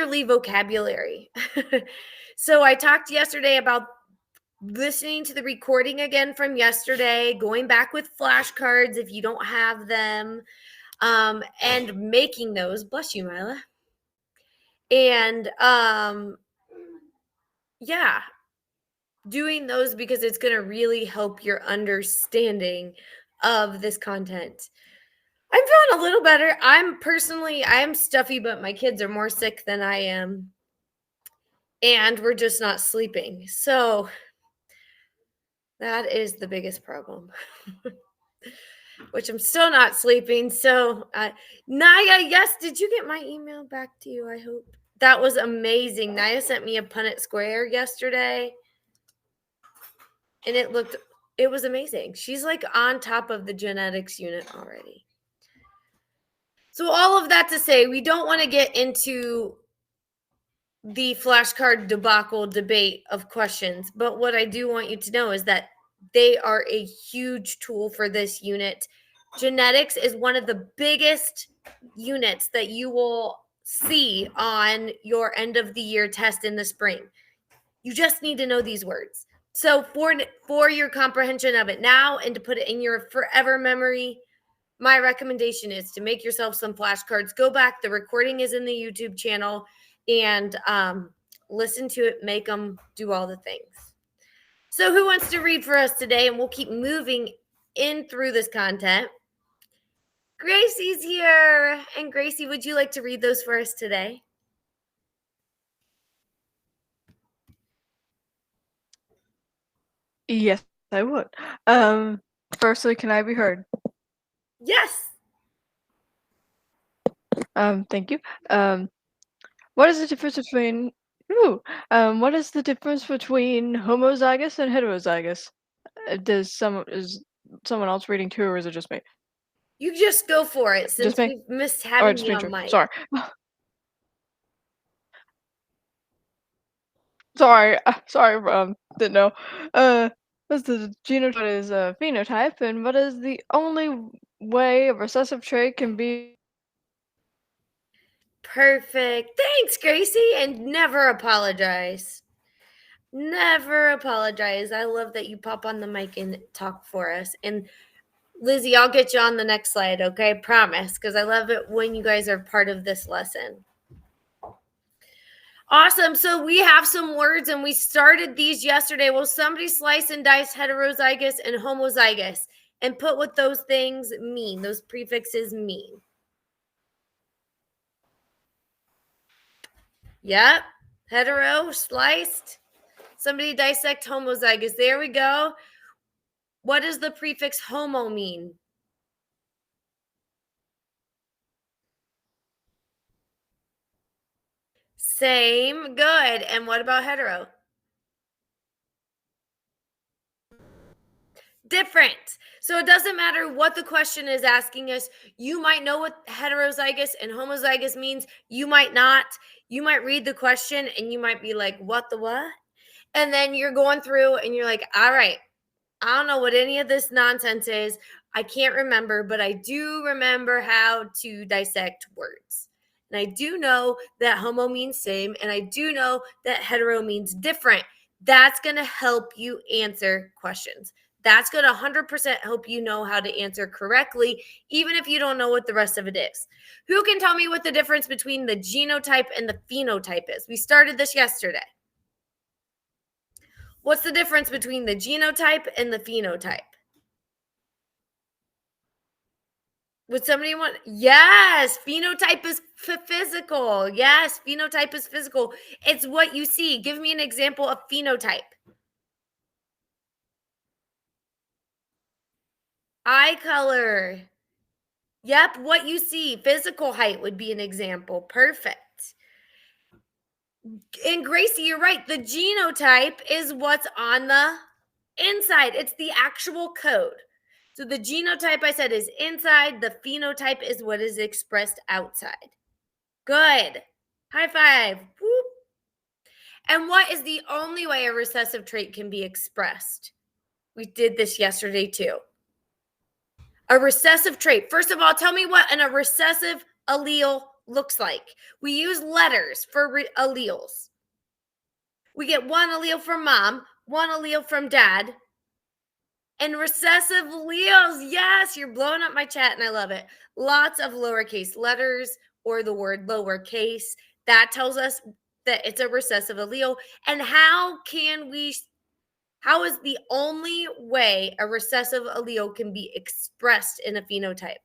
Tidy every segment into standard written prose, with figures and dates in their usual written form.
yearly vocabulary. So I talked yesterday about listening to the recording again from yesterday, going back with flashcards if you don't have them, and making those. Bless you, Mila. And yeah, doing those because it's going to really help your understanding of this content. I'm feeling a little better. I am stuffy, but my kids are more sick than I am. And we're just not sleeping. So that is the biggest problem. Which I'm still not sleeping. So, Naya, yes, did you get my email back to you? I hope. That was amazing. Naya sent me a Punnett Square yesterday. And it was amazing. She's like on top of the genetics unit already. So all of that to say, we don't want to get into the flashcard debacle debate of questions. But what I do want you to know is that they are a huge tool for this unit. Genetics is one of the biggest units that you will see on your end of the year test in the spring. You just need to know these words. So for your comprehension of it now and to put it in your forever memory, my recommendation is to make yourself some flashcards. Go back. The recording is in the YouTube channel and listen to it, make them, do all the things. So who wants to read for us today? And we'll keep moving in through this content. Gracie's here. And Gracie, would you like to read those for us today? Yes, I would. Firstly, can I be heard? Yes. Thank you. What is the difference between what is the difference between homozygous and heterozygous? Is someone else reading too, or is it just me? You just go for it since Just me? we've missed Or having just you me on too. mic. Sorry. Sorry. Didn't know. What's the genotype is a phenotype, and what is the only way a recessive trait can be? Perfect. Thanks, Gracie. And never apologize. Never apologize. I love that you pop on the mic and talk for us. And Lizzie, I'll get you on the next slide, okay? Promise, because I love it when you guys are part of this lesson. Awesome. So we have some words, and we started these yesterday. Will somebody slice and dice heterozygous and homozygous and put what those things mean, those prefixes mean? Yep. Hetero, sliced. Somebody dissect homozygous. There we go. What does the prefix homo mean? Same. Good. And what about hetero? Different. So it doesn't matter what the question is asking us. You might know what heterozygous and homozygous means. You might not. You might read the question and you might be like, what the what? And then you're going through and you're like, all right, I don't know what any of this nonsense is. I can't remember, but I do remember how to dissect words. And I do know that homo means same, and I do know that hetero means different. That's going to help you answer questions. That's going to 100% help you know how to answer correctly, even if you don't know what the rest of it is. Who can tell me what the difference between the genotype and the phenotype is? We started this yesterday. What's the difference between the genotype and the phenotype? Would somebody want? Yes, phenotype is physical. Yes, phenotype is physical. It's what you see. Give me an example of phenotype. Eye color. Yep, what you see. Physical height would be an example. Perfect. And Gracie, you're right. The genotype is what's on the inside. It's the actual code. So the genotype I said is inside. The phenotype is what is expressed outside. Good. High five. Whoop. And what is the only way a recessive trait can be expressed? We did this yesterday too. A recessive trait. First of all, tell me what a recessive allele looks like. We use letters for alleles. We get one allele from mom, one allele from dad, and recessive alleles. Yes, you're blowing up my chat and I love it. Lots of lowercase letters or the word lowercase. That tells us that it's a recessive allele. And how is the only way a recessive allele can be expressed in a phenotype?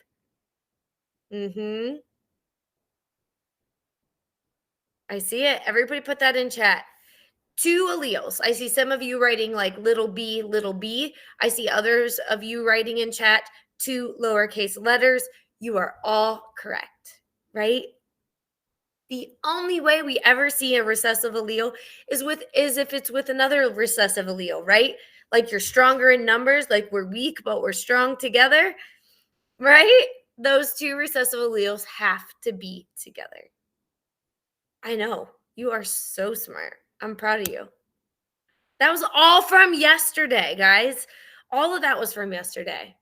I see it. Everybody put that in chat. 2 alleles. I see some of you writing like little b, little b. I see others of you writing in chat 2 lowercase letters. You are all correct, right? The only way we ever see a recessive allele is if it's with another recessive allele, right? Like you're stronger in numbers, like we're weak, but we're strong together, right? Those 2 recessive alleles have to be together. I know. You are so smart. I'm proud of you. That was all from yesterday, guys. All of that was from yesterday.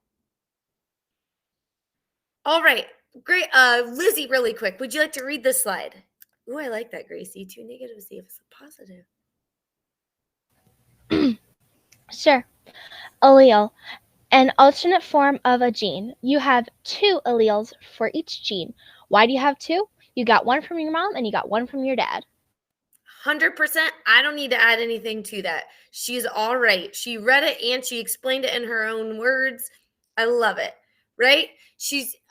All right. Great. Lizzie, really quick. Would you like to read this slide? Ooh, I like that, Gracie. 2 negatives equals a positive. Sure. Allele. An alternate form of a gene. You have 2 alleles for each gene. Why do you have 2? You got one from your mom and you got one from your dad. 100%. I don't need to add anything to that. She's all right. She read it and she explained it in her own words. I love it. Right?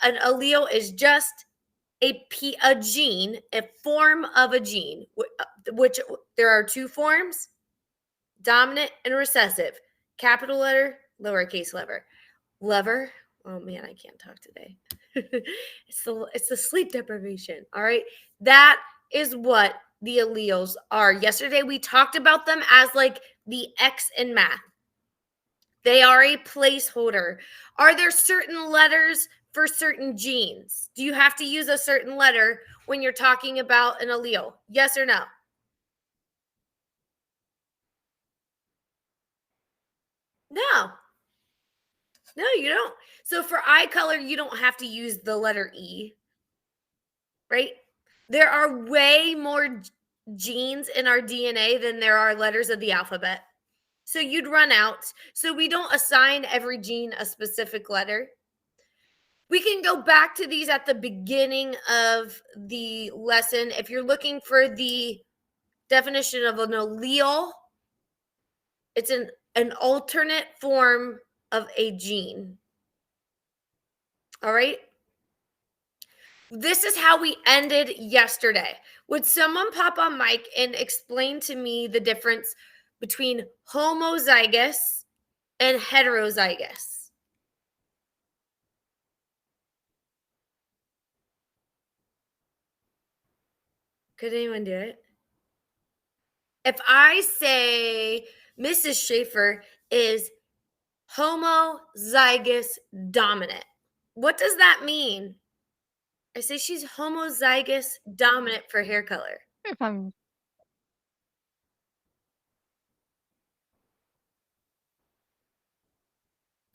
An allele is just a gene, a form of a gene, which there are 2 forms, dominant and recessive. Capital letter, lowercase lever. Oh man, I can't talk today. It's the sleep deprivation. All right. That is what the alleles are. Yesterday we talked about them as like the X in math. They are a placeholder. Are there certain letters for certain genes? Do you have to use a certain letter when you're talking about an allele? Yes or no? No. No, you don't. So for eye color, you don't have to use the letter E, right? There are way more genes in our DNA than there are letters of the alphabet. So you'd run out. So we don't assign every gene a specific letter. We can go back to these at the beginning of the lesson. If you're looking for the definition of an allele, it's an alternate form of a gene. All right. This is how we ended yesterday. Would someone pop on mic and explain to me the difference between homozygous and heterozygous? Could anyone do it? If I say Mrs. Schaefer is homozygous dominant, what does that mean? I say she's homozygous dominant for hair color. If I'm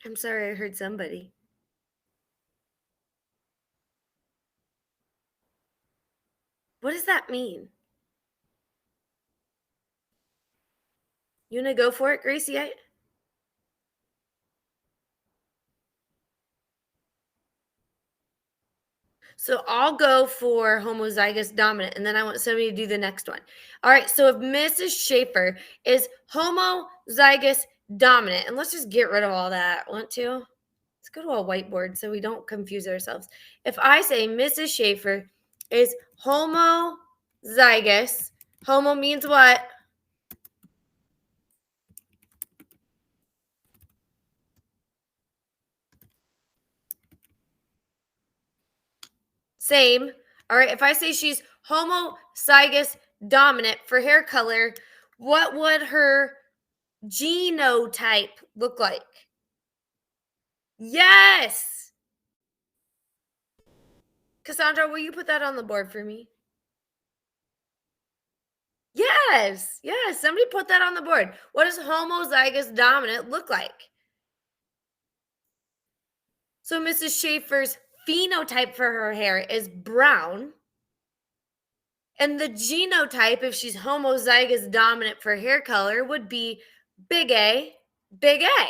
I'm sorry, I heard somebody. What does that mean? You want to go for it, Gracie? So I'll go for homozygous dominant, and then I want somebody to do the next one. All right, so if Mrs. Schaefer is homozygous dominant, and let's just get rid of all that. Want to? Let's go to a whiteboard so we don't confuse ourselves. If I say Mrs. Schaefer is homozygous, homo means what? Same. All right, if I say she's homozygous dominant for hair color, what would her genotype look like? Yes. Cassandra, will you put that on the board for me? Yes. Yes. Somebody put that on the board. What does homozygous dominant look like? So Mrs. Schaefer's phenotype for her hair is brown. And the genotype, if she's homozygous dominant for hair color, would be big A, big A.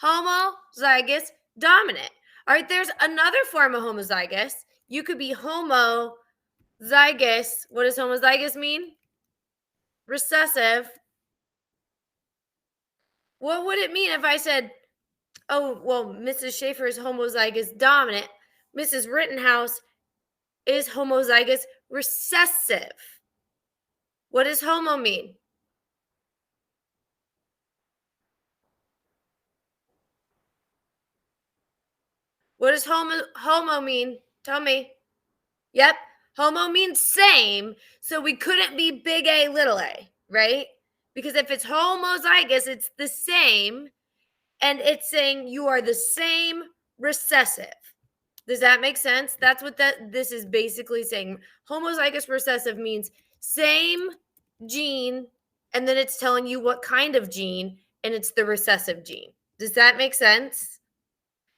Homozygous dominant. All right, there's another form of homozygous. You could be homozygous. What does homozygous mean? Recessive. What would it mean if I said, oh, well, Mrs. Schaefer is homozygous dominant. Mrs. Rittenhouse is homozygous recessive. What does homo mean? What does homo mean? Tell me. Yep. Homo means same. So we couldn't be big A, little a, right? Because if it's homozygous, it's the same. And it's saying you are the same recessive. Does that make sense? That's what this is basically saying. Homozygous recessive means same gene, and then it's telling you what kind of gene, and it's the recessive gene. Does that make sense?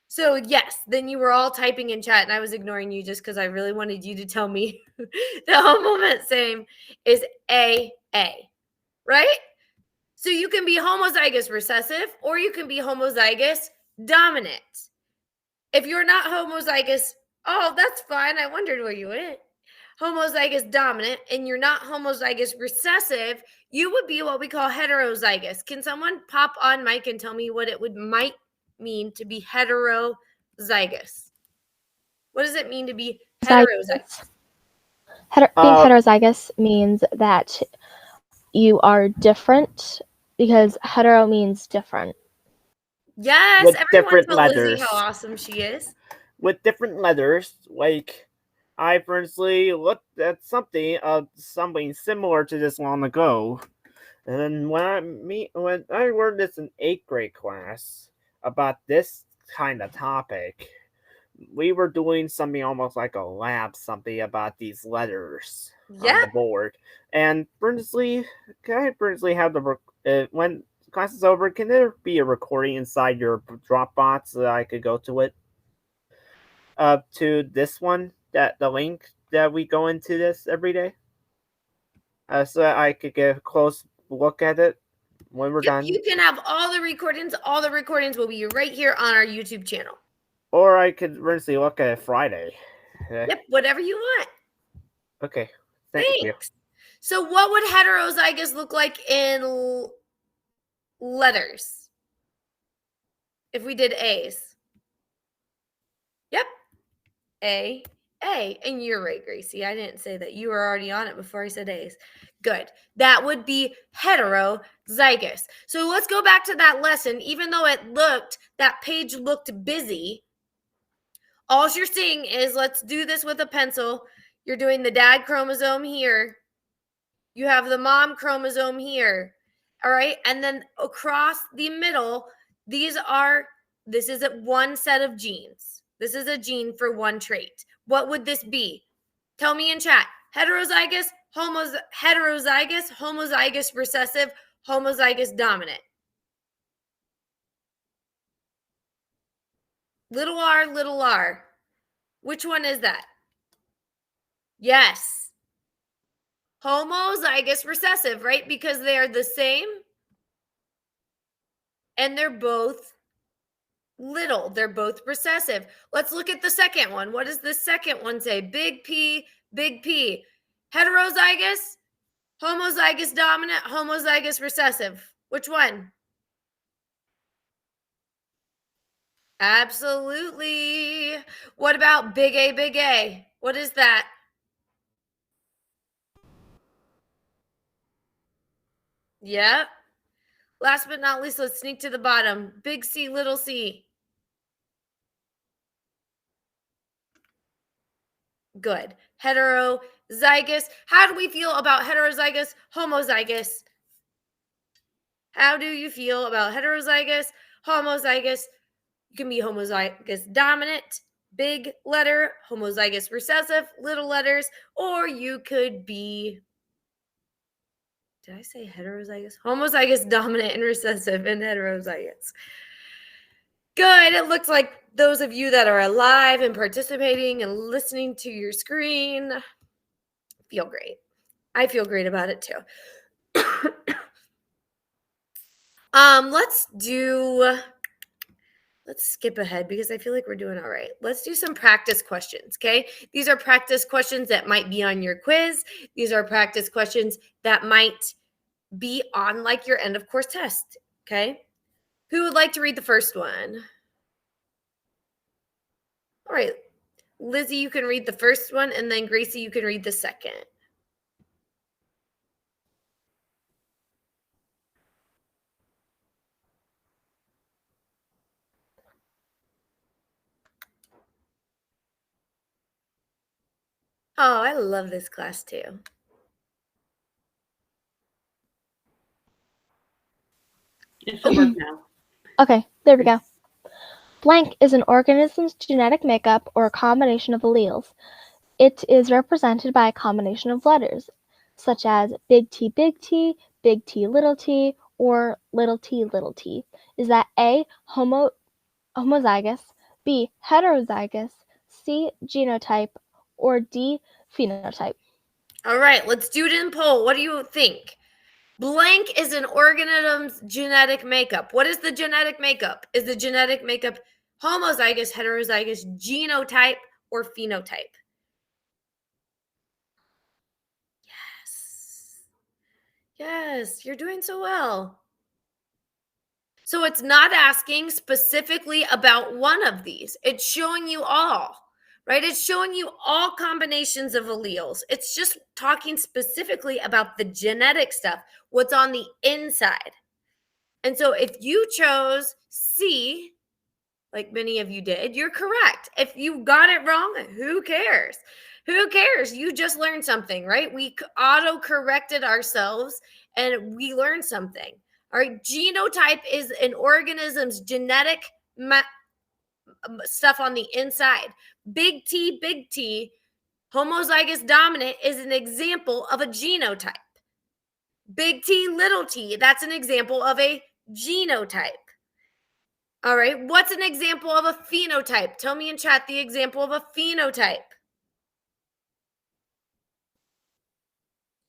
So yes, then you were all typing in chat, and I was ignoring you just because I really wanted you to tell me the homo meant same is A, right? So you can be homozygous recessive, or you can be homozygous dominant. If you're not homozygous, oh, that's fine. I wondered where you went. Homozygous dominant, and you're not homozygous recessive, you would be what we call heterozygous. Can someone pop on mic and tell me what it might mean to be heterozygous? What does it mean to be heterozygous? Being heterozygous means that you are different, because hetero means different. Yes, With everyone different tell Lizzie letters. how awesome she is. With different letters, like I personally looked at something similar to this long ago, and then when I learned this in 8th grade class about this kind of topic, we were doing something almost like a lab, something about these letters on the board. And Brinsley, can I Brinsley have when class is over, can there be a recording inside your Dropbox so that I could go to it? To this one, the link that we go into this every day, so that I could get a close look at it when we're done. You can have all the recordings. All the recordings will be right here on our YouTube channel. Or I could honestly look at it Friday. Yep, whatever you want. Okay, thank you. So what would heterozygous look like in letters if we did A's? Yep. A. And you're right, Gracie. I didn't say that. You were already on it before I said A's. Good. That would be heterozygous. So let's go back to that lesson. Even though that page looked busy, all you're seeing is, let's do this with a pencil. You're doing the dad chromosome here. You have the mom chromosome here. All right. And then across the middle, this is one set of genes. This is a gene for one trait. What would this be? Tell me in chat. Heterozygous, homozygous recessive, homozygous dominant. Little r. Which one is that? Yes. Homozygous recessive, right? Because they are the same and they're both little. They're both recessive. Let's look at the second one. What does the second one say? Big P, big P. Heterozygous, homozygous dominant, homozygous recessive. Which one? Absolutely. What about big A, big A? What is that? Yep. Last but not least, let's sneak to the bottom. Big C, little c. Good. Heterozygous. How do we feel about heterozygous, homozygous? How do you feel about heterozygous, homozygous? You can be homozygous dominant, big letter, homozygous recessive, little letters, or you could be, did I say heterozygous? Homozygous dominant and recessive and heterozygous. Good. It looks like those of you that are alive and participating and listening to your screen feel great. I feel great about it too. Let's skip ahead because I feel like we're doing all right. Let's do some practice questions, okay? These are practice questions that might be on your quiz. These are practice questions that might be on like your end of course test, okay? Who would like to read the first one? All right. Lizzie, you can read the first one, and then Gracie, you can read the second. Oh, I love this class too. It should work now. Okay, there we go. Blank is an organism's genetic makeup or a combination of alleles. It is represented by a combination of letters, such as big T, big T, or little t. Is that A, homozygous, B, heterozygous, C, genotype, or D, phenotype? All right, let's do it in poll. What do you think? Blank is an organism's genetic makeup. What is the genetic makeup? Is the genetic makeup homozygous, heterozygous, genotype, or phenotype? Yes, you're doing so well. So it's not asking specifically about one of these. It's showing you all, right? It's showing you all combinations of alleles. It's just talking specifically about the genetic stuff, what's on the inside. And so if you chose C, like many of you did, you're correct. If you got it wrong, who cares? Who cares? You just learned something, right? We auto-corrected ourselves and we learned something. All right, genotype is an organism's genetic stuff on the inside. Big T, homozygous dominant is an example of a genotype. Big T, that's an example of a genotype. All right, what's an example of a phenotype? Tell me in chat the example of a phenotype.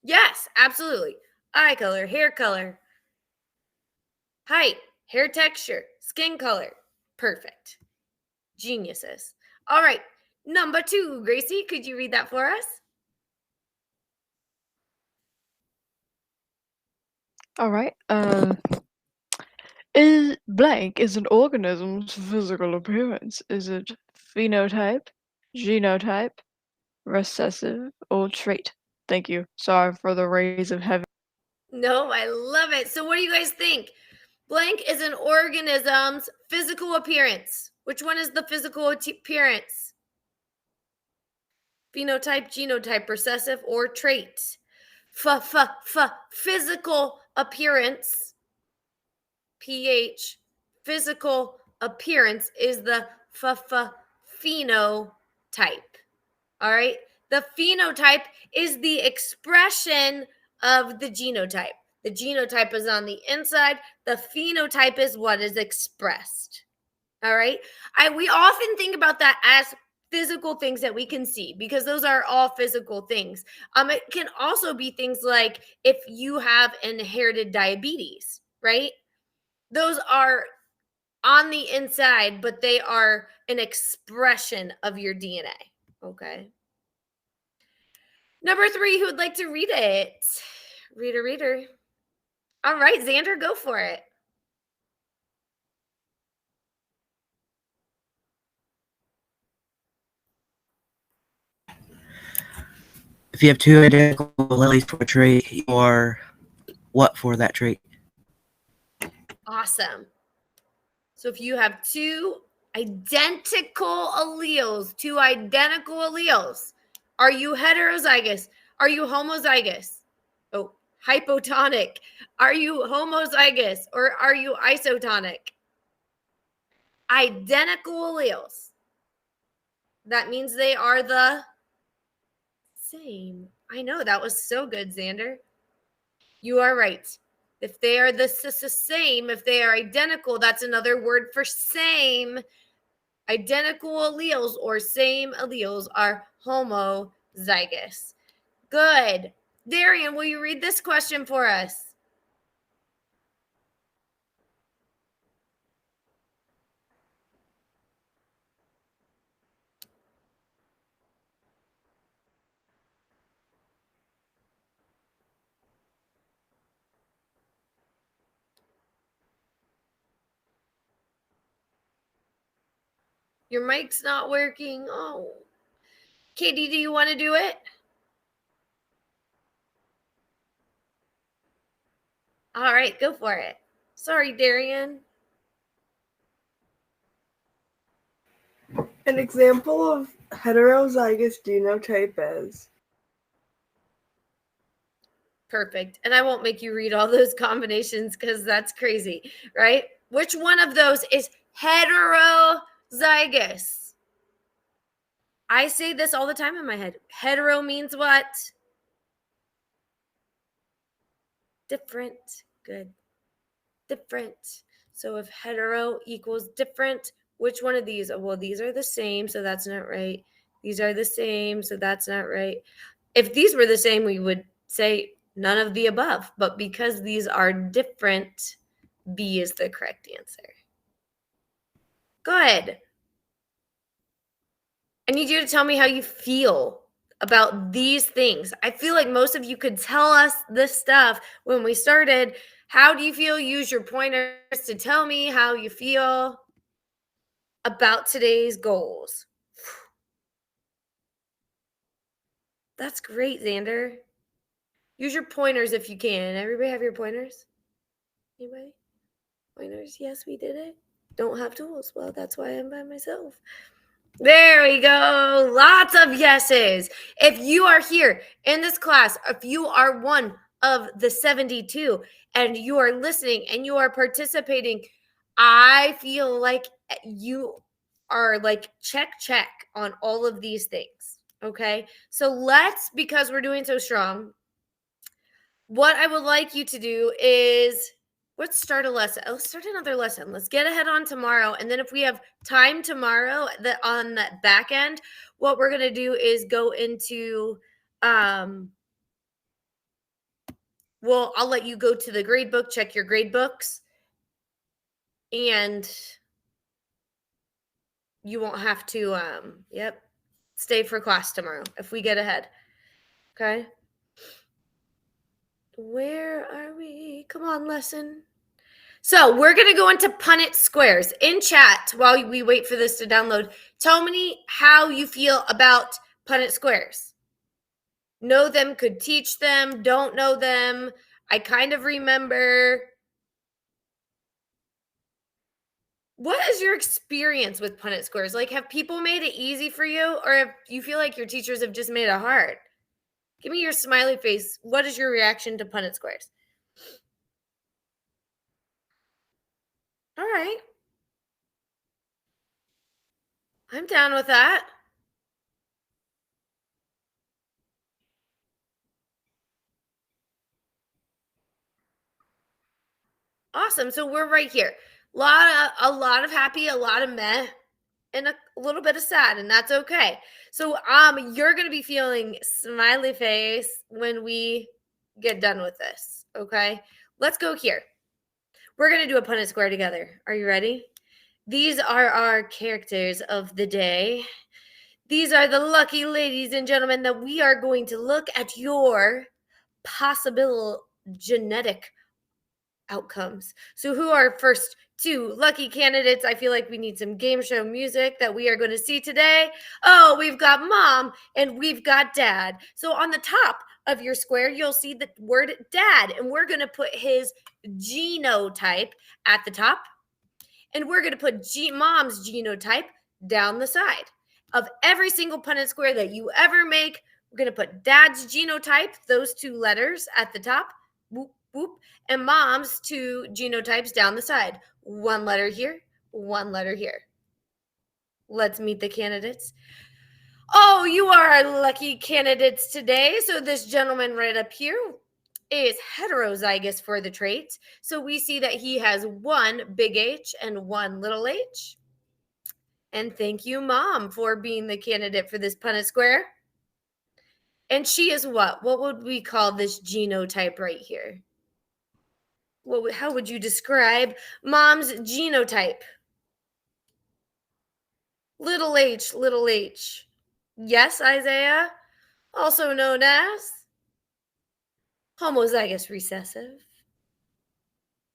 Yes, absolutely. Eye color, hair color, height, hair texture, skin color. Perfect. Geniuses. All right, number 2, Gracie, could you read that for us? All right. Is blank is an organism's physical appearance. Is it phenotype, genotype, recessive, or trait? Thank you. Sorry for the raise of heavy. No, I love it. So what do you guys think? Blank is an organism's physical appearance. Which one is the physical appearance? Phenotype, genotype, recessive, or trait? Physical appearance. PH. Physical appearance is the phenotype. All right. The phenotype is the expression of the genotype. The genotype is on the inside. The phenotype is what is expressed. All right. We often think about that as physical things that we can see because those are all physical things. It can also be things like if you have inherited diabetes, right? Those are on the inside, but they are an expression of your DNA. Okay. Number 3, who would like to read it? Reader. All right, Xander, go for it. If you have 2 identical alleles for a trait, you are what for that trait? Awesome. So if you have 2 identical alleles, are you heterozygous? Are you homozygous? Oh, hypotonic. Are you homozygous or are you isotonic? Identical alleles. That means they are the same. I know, that was so good, Xander. You are right. If they are the same, if they are identical, that's another word for same. Identical alleles or same alleles are homozygous. Good. Darian, will you read this question for us? Your mic's not working. Oh. Katie, do you want to do it? All right, go for it. Sorry, Darian. An example of heterozygous genotype is Perfect. And I won't make you read all those combinations because that's crazy, right? Which one of those is heterozygous? I say this all the time in my head. Hetero means what? Different. Good. Different. So if hetero equals different, which one of these? Well, these are the same, so that's not right. These are the same, so that's not right. If these were the same, we would say none of the above. But because these are different, B is the correct answer. Good. I need you to tell me how you feel about these things. I feel like most of you could tell us this stuff when we started. How do you feel? Use your pointers to tell me how you feel about today's goals. That's great, Xander. Use your pointers if you can. Everybody have your pointers? Anybody? Pointers? Yes, we did it. Don't have tools. Well, that's why I'm by myself. There we go. Lots of yeses. If you are here in this class, if you are one of the 72 and you are listening and you are participating, I feel like you are like check on all of these things. Okay. So let's, because we're doing so strong, what I would like you to do is let's start a lesson. Let's start another lesson. Let's get ahead on tomorrow. And then if we have time tomorrow that on that back end, what we're going to do is go into well, I'll let you go to the grade book, check your grade books, and you won't have to stay for class tomorrow if we get ahead. Okay? Where are we? Come on, lesson. So we're going to go into Punnett Squares. In chat, while we wait for this to download, tell me how you feel about Punnett Squares. Know them, could teach them, don't know them. I kind of remember. What is your experience with Punnett Squares? Like, have people made it easy for you, or if you feel like your teachers have just made it hard? Give me your smiley face. What is your reaction to Punnett Squares? All right. I'm down with that. Awesome. So we're right here. A lot of happy, a lot of meh, and a little bit of sad, and that's okay. So you're gonna be feeling smiley face when we get done with this. Okay. Let's go here. We're gonna do a Punnett Square together. Are you ready? These are our characters of the day. These are the lucky ladies and gentlemen that we are going to look at your possible genetic outcomes. So who are first two lucky candidates? I feel like we need some game show music that we are going to see today. Oh, we've got mom and we've got dad. So on the top of your square, you'll see the word dad, and we're going to put his genotype at the top. And we're going to put mom's genotype down the side. Of every single Punnett Square that you ever make, we're going to put dad's genotype, those two letters at the top, whoop, whoop, and mom's two genotypes down the side. One letter here, one letter here. Let's meet the candidates. Oh, you are our lucky candidates today. So this gentleman right up here is heterozygous for the trait. So we see that he has one big H and one little h. And thank you, Mom, for being the candidate for this Punnett Square. And she is what? What would we call this genotype right here? How would you describe mom's genotype? Little h, little h. Yes, Isaiah, also known as homozygous recessive.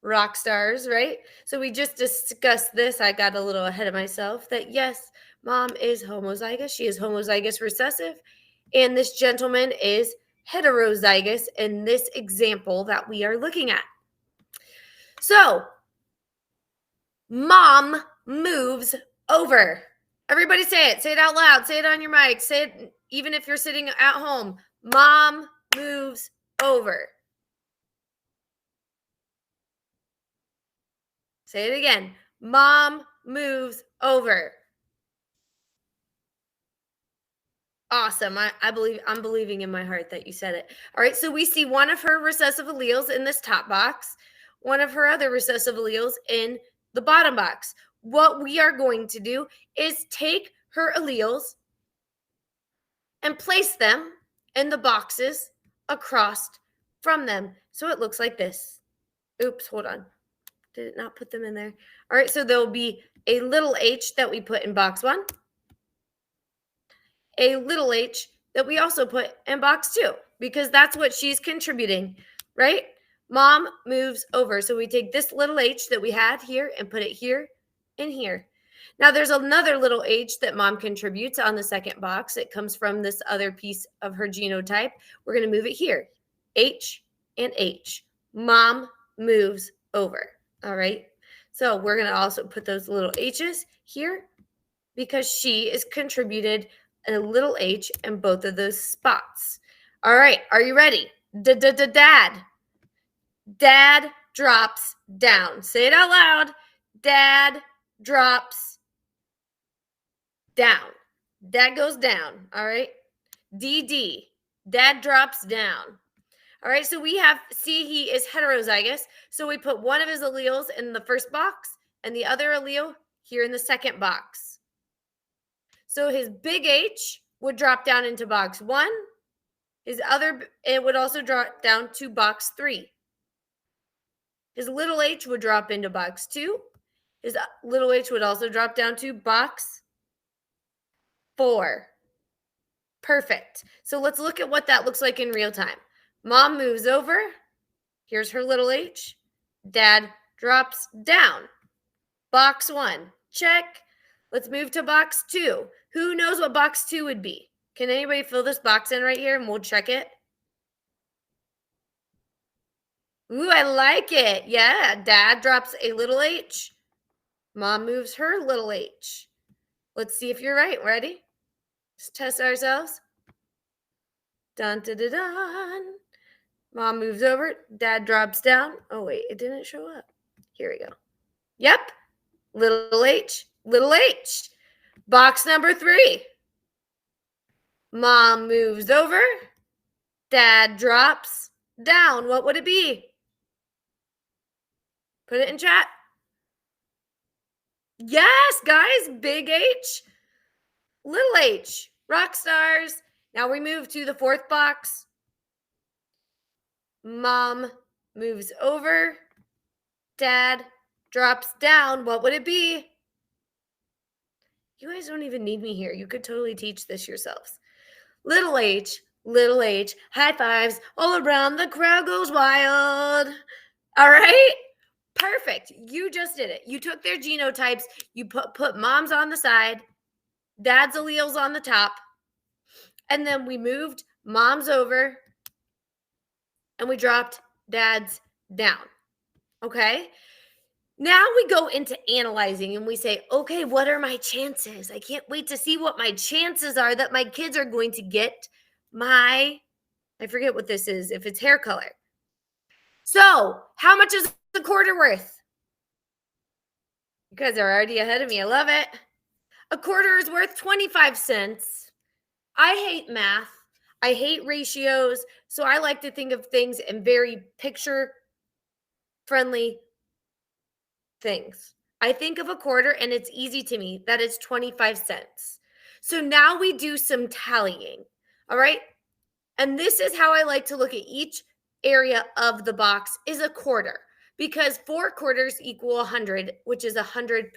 Rock stars, right? So we just discussed this. I got a little ahead of myself that yes, mom is homozygous. She is homozygous recessive. And this gentleman is heterozygous in this example that we are looking at. So, mom moves over. Everybody say it. Say it out loud. Say it on your mic. Say it even if you're sitting at home. Mom moves over. Say it again. Mom moves over. Awesome. I'm believing in my heart that you said it. All right. So we see one of her recessive alleles in this top box, one of her other recessive alleles in the bottom box. What we are going to do is take her alleles and place them in the boxes across from them. So it looks like this. Oops, hold on. Did it not put them in there? All right. So there will be a little h that we put in box 1. A little h that we also put in box 2 because that's what she's contributing, right? Mom moves over. So we take this little h that we had here and put it here and here. Now there's another little h that mom contributes on the second box. It comes from this other piece of her genotype. We're going to move it here. H and H. Mom moves over. All right. So we're going to also put those little h's here because she is contributed a little h in both of those spots. All right, are you ready? Dad. Dad drops down. Say it out loud. Dad drops down. Dad goes down. All right. DD. Dad drops down. All right, so we have, see, he is heterozygous. So we put one of his alleles in the first box and the other allele here in the second box. So his big H would drop down into box 1. It would also drop down to box 3. His little h would drop into box 2. His little h would also drop down to box 4. Perfect. So let's look at what that looks like in real time. Mom moves over. Here's her little h. Dad drops down. Box 1. Check. Let's move to box 2. Who knows what box 2 would be? Can anybody fill this box in right here and we'll check it? Ooh, I like it. Yeah, Dad drops a little h. Mom moves her little h. Let's see if you're right. Ready? Let's test ourselves. Dun, dun, dun, dun. Mom moves over. Dad drops down. Oh, wait, it didn't show up. Here we go. Yep. Little h, little h. Box number 3. Mom moves over. Dad drops down. What would it be? Put it in chat. Yes, guys. Big H, little h. Rock stars. Now we move to the 4th box. Mom moves over. Dad drops down. What would it be? You guys don't even need me here. You could totally teach this yourselves. Little h, little h. High fives all around. The crowd goes wild. All right? Perfect. You just did it. You took their genotypes. You put mom's on the side. Dad's alleles on the top. And then we moved mom's over. And we dropped dad's down. Okay? Now we go into analyzing and we say, okay, what are my chances? I can't wait to see what my chances are that my kids are going to get I forget what this is, if it's hair color. So, how much is the quarter worth? You guys are already ahead of me. I love it. A quarter is worth 25 cents. I hate math. I hate ratios. So I like to think of things in very picture-friendly things. I think of a quarter and it's easy to me that it's 25 cents. So now we do some tallying. All right. And this is how I like to look at each area of the box is a quarter, because 4 quarters equal 100, which is 100%.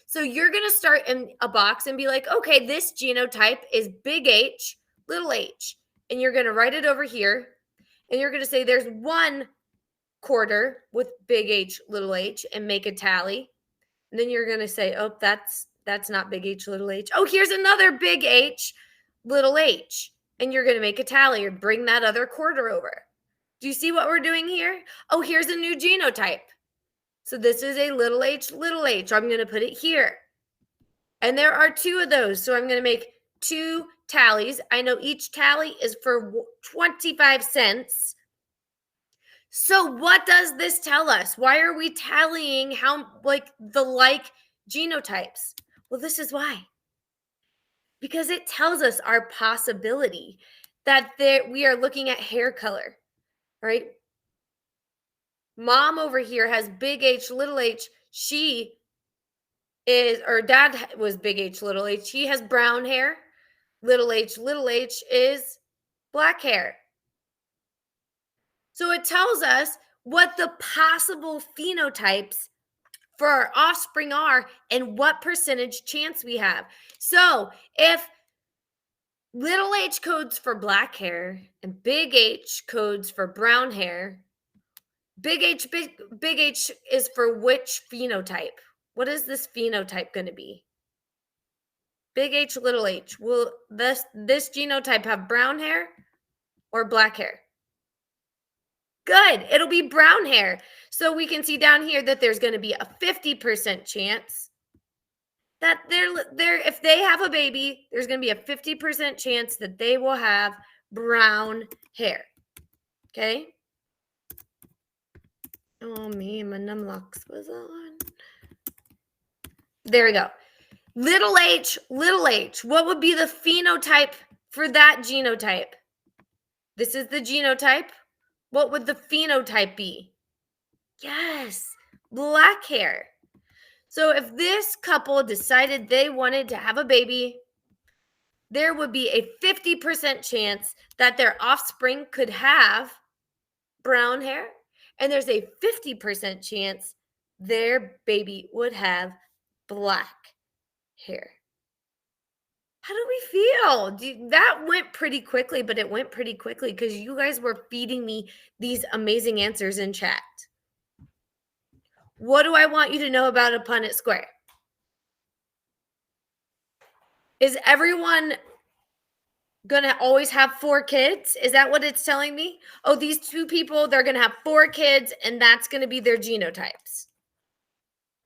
So you're going to start in a box and be like, okay, this genotype is big H, little h. And you're going to write it over here. And you're going to say there's 1 quarter with big H, little h, and make a tally. And then you're going to say, oh, that's not big H, little h. Oh, here's another big H, little h. And you're going to make a tally or bring that other quarter over. Do you see what we're doing here? Oh, here's a new genotype. So this is a little h, little h. I'm going to put it here. And there are 2 of those. So I'm going to make 2 tallies. I know each tally is for 25 cents. So what does this tell us? Why are we tallying the genotypes? Well, this is why. Because it tells us our possibility that we are looking at hair color, right? Mom over here has big H, little h. She is, or dad was big H, little h. He has brown hair. Little h is black hair. So it tells us what the possible phenotypes for our offspring are and what percentage chance we have. So if little h codes for black hair and big H codes for brown hair, big H is for which phenotype? What is this phenotype going to be? Big H, little h. Will this genotype have brown hair or black hair? Good. It'll be brown hair. So we can see down here that there's going to be a 50% chance that if they have a baby, there's going to be a 50% chance that they will have brown hair. Okay? Oh, me, my numlocks was on. There we go. Little h, what would be the phenotype for that genotype? This is the genotype. What would the phenotype be? Yes, black hair. So if this couple decided they wanted to have a baby, there would be a 50% chance that their offspring could have brown hair, and there's a 50% chance their baby would have black hair. How do we feel? That went pretty quickly, but it went pretty quickly because you guys were feeding me these amazing answers in chat. What do I want you to know about a Punnett Square? Is everyone going to always have 4 kids? Is that what it's telling me? Oh, these 2 people, they're going to have 4 kids, and that's going to be their genotypes.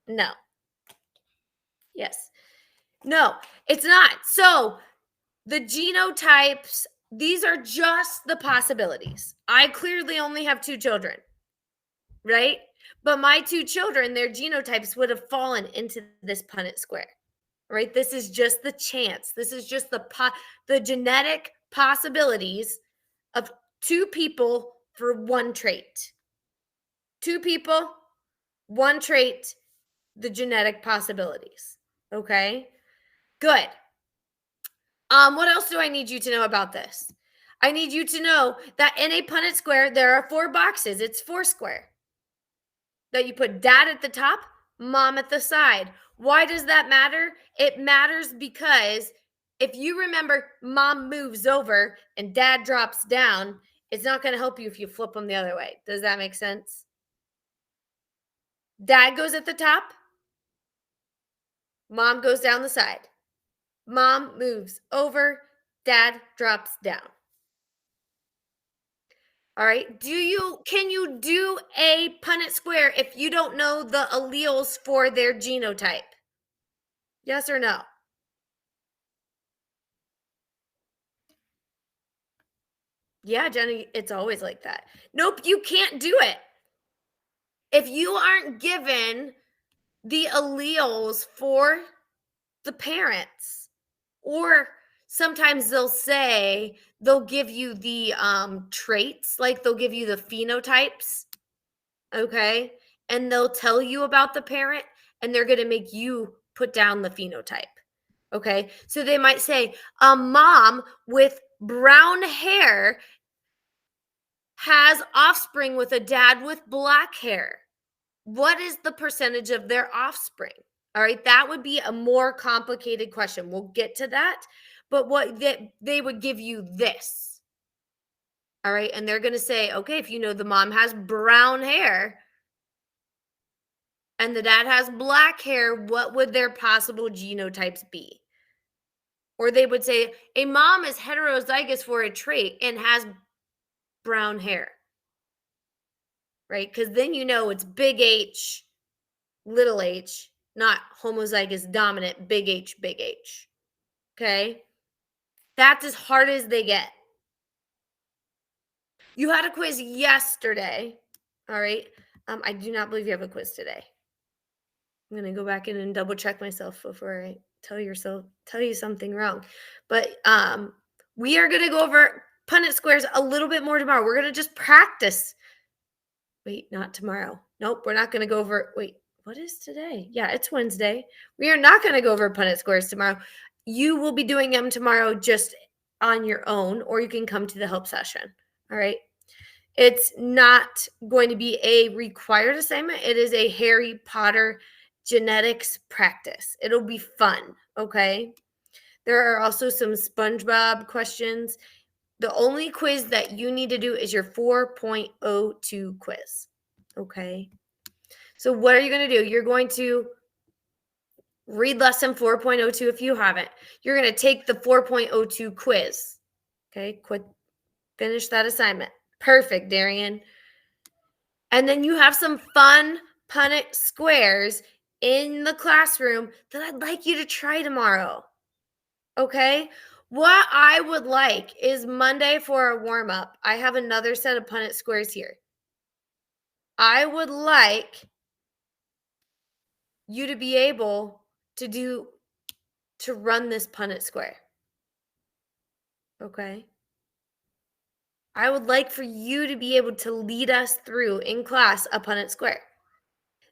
No. Yes. No, it's not. So the genotypes, these are just the possibilities. I clearly only have 2 children, right? But my 2 children, their genotypes would have fallen into this Punnett Square, right? This is just the chance. This is just the genetic possibilities of 2 people for 1 trait. 2 people, 1 trait, the genetic possibilities. Okay, good. What else do I need you to know about this? I need you to know that in a Punnett Square, there are 4 boxes. It's 4 square. That you put dad at the top, mom at the side. Why does that matter? It matters because if you remember mom moves over and dad drops down, it's not going to help you if you flip them the other way. Does that make sense? Dad goes at the top. Mom goes down the side. Mom moves over. Dad drops down. All right. Can you do a Punnett Square if you don't know the alleles for their genotype? Yes or no? Yeah, Jenny, it's always like that. Nope, you can't do it. If you aren't given the alleles for the parents, or sometimes they'll give you the traits, like they'll give you the phenotypes, okay? And they'll tell you about the parent, and they're going to make you put down the phenotype, Okay. So they might say a mom with brown hair has offspring with a dad with black hair. What is the percentage of their offspring? All right. That would be a more complicated question. We'll get to that. But what they would give you this. All right. And they're going to say, okay, if you know the mom has brown hair and the dad has black hair, what would their possible genotypes be? Or they would say a mom is heterozygous for a trait and has brown hair, right? Because then you know it's big H, little h, not homozygous dominant, big H, big H. Okay? That's as hard as they get. You had a quiz yesterday. All right. I do not believe you have a quiz today. I'm gonna go back in and double check myself before I tell you something wrong. But we are gonna go over Punnett Squares a little bit more tomorrow. We're gonna just practice. Wait, not tomorrow. Nope, we're not gonna go over. Wait, what is today? Yeah, it's Wednesday. We are not gonna go over Punnett Squares tomorrow. You will be doing them tomorrow just on your own, or you can come to the help session. All right. It's not going to be a required assignment. It is a Harry Potter genetics practice. It'll be fun, okay? There are also some SpongeBob questions. The only quiz that you need to do is your 4.02 quiz, okay? So what are you going to do? You're going to read lesson 4.02 if you haven't. You're going to take the 4.02 quiz, okay? Finish that assignment. Perfect, Darian. And then you have some fun Punnett Squares in the classroom that I'd like you to try tomorrow. Okay? What I would like is Monday for a warm up. I have another set of Punnett Squares here. I would like you to be able to run this Punnett Square. Okay? I would like for you to be able to lead us through in class a Punnett Square.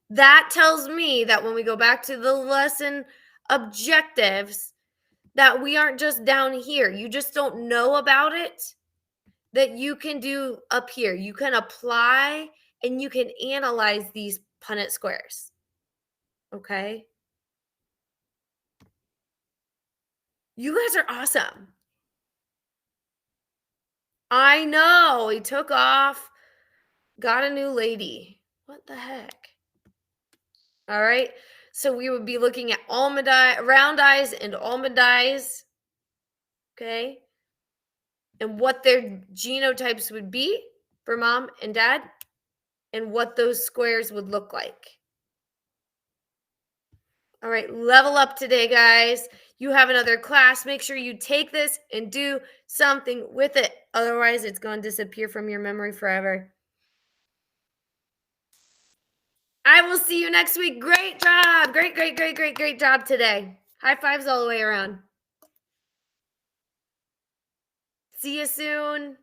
That tells me that when we go back to the lesson objectives, that we aren't just down here. You just don't know about it, that you can do up here. You can apply and you can analyze these Punnett Squares. Okay? You guys are awesome. I know. He took off, got a new lady. What the heck? All right. So we would be looking at round eyes and almond eyes. Okay. And what their genotypes would be for mom and dad and what those squares would look like. All right, level up today, guys. You have another class. Make sure you take this and do something with it. Otherwise, it's going to disappear from your memory forever. I will see you next week. Great job. Great job today. High fives all the way around. See you soon.